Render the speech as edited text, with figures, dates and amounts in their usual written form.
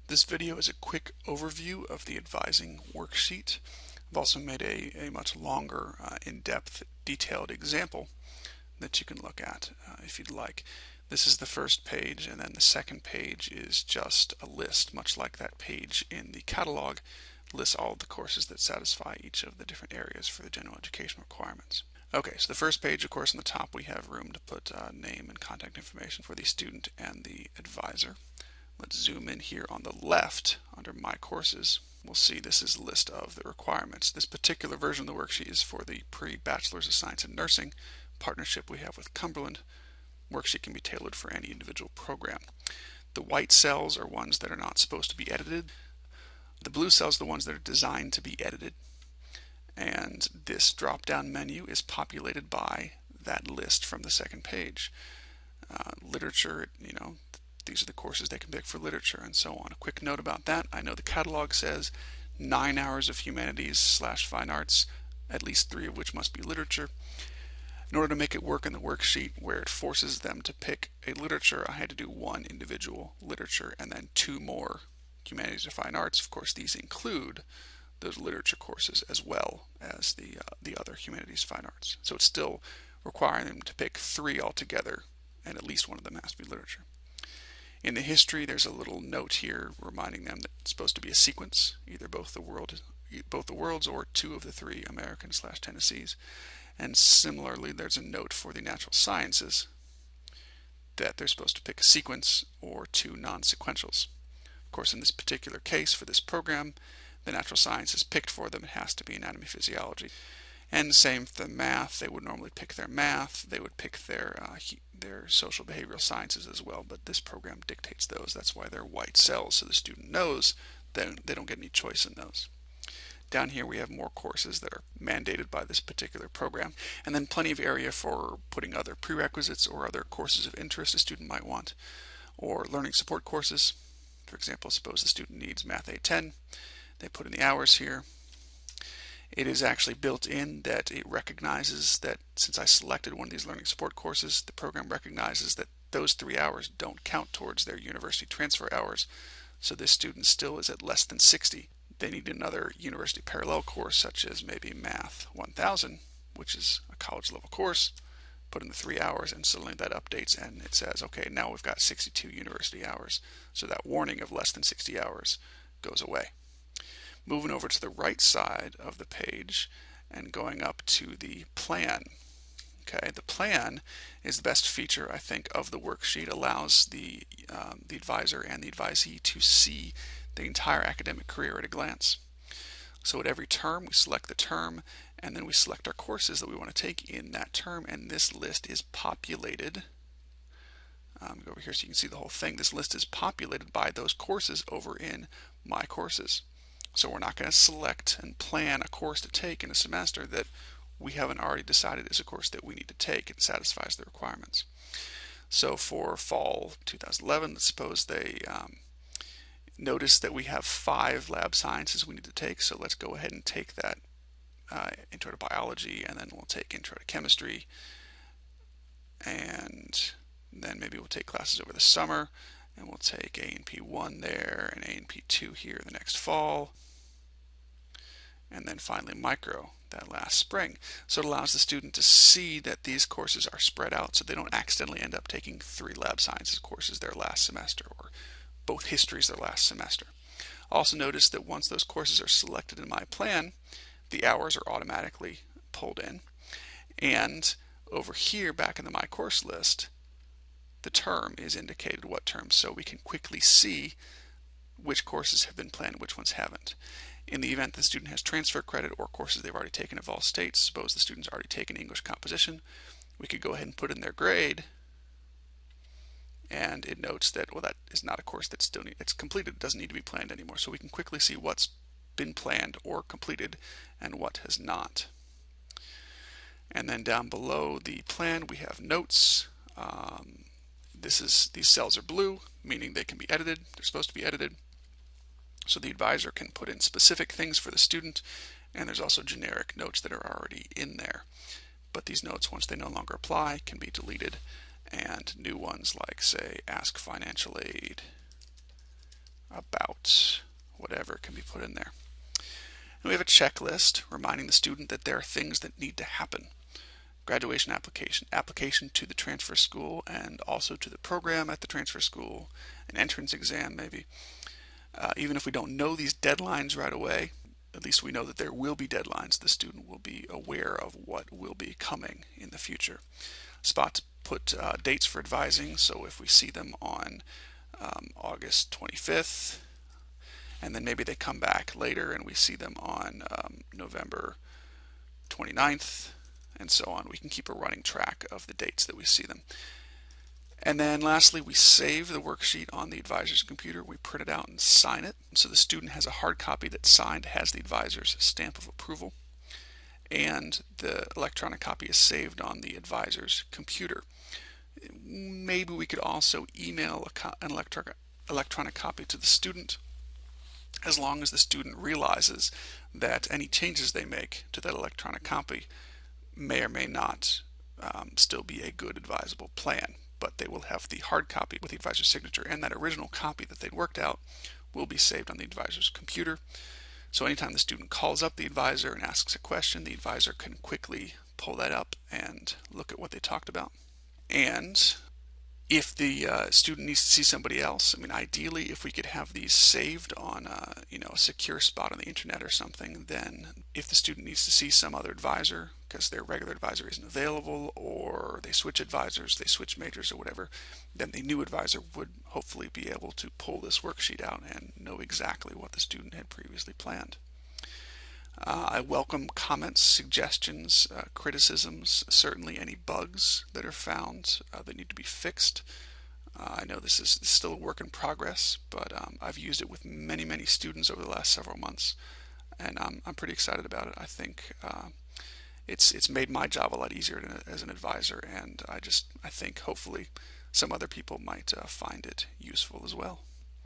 This video is a quick overview of the advising worksheet. I've also made a much longer, in-depth, detailed example that you can look at if you'd like. This is the first page, and then the second page is just a list, much like that page in the catalog lists all of the courses that satisfy each of the different areas for the general education requirements. Okay, so the first page, of course, on the top we have room to put name and contact information for the student and the advisor. Let's zoom in here on the left under My Courses. We'll see this is a list of the requirements. This particular version of the worksheet is for the Pre-Bachelor's of Science in Nursing partnership we have with Cumberland. Worksheet can be tailored for any individual program. The white cells are ones that are not supposed to be edited. The blue cells are the ones that are designed to be edited. And this drop-down menu is populated by that list from the second page. Literature, these are the courses they can pick for literature and so on. A quick note about that, I know the catalog says 9 hours of humanities/fine arts, at least 3 of which must be literature. In order to make it work in the worksheet where it forces them to pick a literature, I had to do 1 individual literature and then 2 more humanities or fine arts. Of course, these include those literature courses as well as the other humanities fine arts. So it's still requiring them to pick 3 altogether, and at least one of them has to be literature. In the history, there's a little note here reminding them that it's supposed to be a sequence, either both the worlds or 2 of the 3 American/Tennessees. And similarly, there's a note for the natural sciences that they're supposed to pick a sequence or 2 non-sequentials. Of course, in this particular case for this program, the natural sciences picked for them. It has to be anatomy, physiology. And same for the math. They would normally pick their math. They would pick their social behavioral sciences as well, but this program dictates those. That's why they're white cells, so the student knows that they don't get any choice in those. Down here we have more courses that are mandated by this particular program, and then plenty of area for putting other prerequisites or other courses of interest a student might want, or learning support courses. For example, suppose the student needs Math 810. They put in the hours here. It is actually built in that it recognizes that since I selected one of these learning support courses, the program recognizes that those 3 hours don't count towards their university transfer hours. So this student still is at less than 60. They need another university parallel course such as maybe Math 1000, which is a college level course. Put in the 3 hours and suddenly that updates and it says, okay, now we've got 62 university hours. So that warning of less than 60 hours goes away. Moving over to the right side of the page and going up to the plan. Okay, the plan is the best feature, I think, of the worksheet. Allows the advisor and the advisee to see the entire academic career at a glance. So at every term, we select the term, and then we select our courses that we want to take in that term, and this list is populated. Go over here so you can see the whole thing. This list is populated by those courses over in My Courses. So we're not going to select and plan a course to take in a semester that we haven't already decided is a course that we need to take and satisfies the requirements. So for fall 2011, let's suppose they notice that we have 5 lab sciences we need to take. So let's go ahead and take that intro to biology, and then we'll take intro to chemistry, and then maybe we'll take classes over the summer, and we'll take A&P 1 there and A&P 2 here the next fall. And then finally micro that last spring. So it allows the student to see that these courses are spread out so they don't accidentally end up taking 3 lab sciences courses their last semester, or both histories their last semester. Also notice that once those courses are selected in my plan, the hours are automatically pulled in. And over here back in the My Course list, the term is indicated, what term, so we can quickly see which courses have been planned, which ones haven't. In the event the student has transfer credit or courses they've already taken at Vol State, suppose the student's already taken English composition, we could go ahead and put in their grade, and it notes that, well, that is not a course that's it's completed, it doesn't need to be planned anymore. So we can quickly see what's been planned or completed and what has not. And then down below the plan we have notes. These cells are blue, meaning they can be edited. They're supposed to be edited. So the advisor can put in specific things for the student, and there's also generic notes that are already in there. But these notes, once they no longer apply, can be deleted, and new ones like, say, ask financial aid about, whatever can be put in there. And we have a checklist reminding the student that there are things that need to happen. Graduation application, application to the transfer school and also to the program at the transfer school, an entrance exam maybe. Even if we don't know these deadlines right away, at least we know that there will be deadlines. The student will be aware of what will be coming in the future. Spot to put dates for advising, so if we see them on August 25th, and then maybe they come back later and we see them on November 29th, and so on. We can keep a running track of the dates that we see them. And then lastly, we save the worksheet on the advisor's computer. We print it out and sign it. So the student has a hard copy that's signed, has the advisor's stamp of approval, and the electronic copy is saved on the advisor's computer. Maybe we could also email an electronic copy to the student, as long as the student realizes that any changes they make to that electronic copy may or may not still be a good advisable plan. But they will have the hard copy with the advisor's signature, and that original copy that they'd worked out will be saved on the advisor's computer. So anytime the student calls up the advisor and asks a question, the advisor can quickly pull that up and look at what they talked about. And if the student needs to see somebody else, I mean, ideally, if we could have these saved on a secure spot on the internet or something, then if the student needs to see some other advisor because their regular advisor isn't available, or they switch advisors, they switch majors or whatever, then the new advisor would hopefully be able to pull this worksheet out and know exactly what the student had previously planned. I welcome comments, suggestions, criticisms, certainly any bugs that are found that need to be fixed. I know this is still a work in progress, but I've used it with many students over the last several months, and I'm pretty excited about it. I think it's made my job a lot easier as an advisor, and I think hopefully some other people might find it useful as well.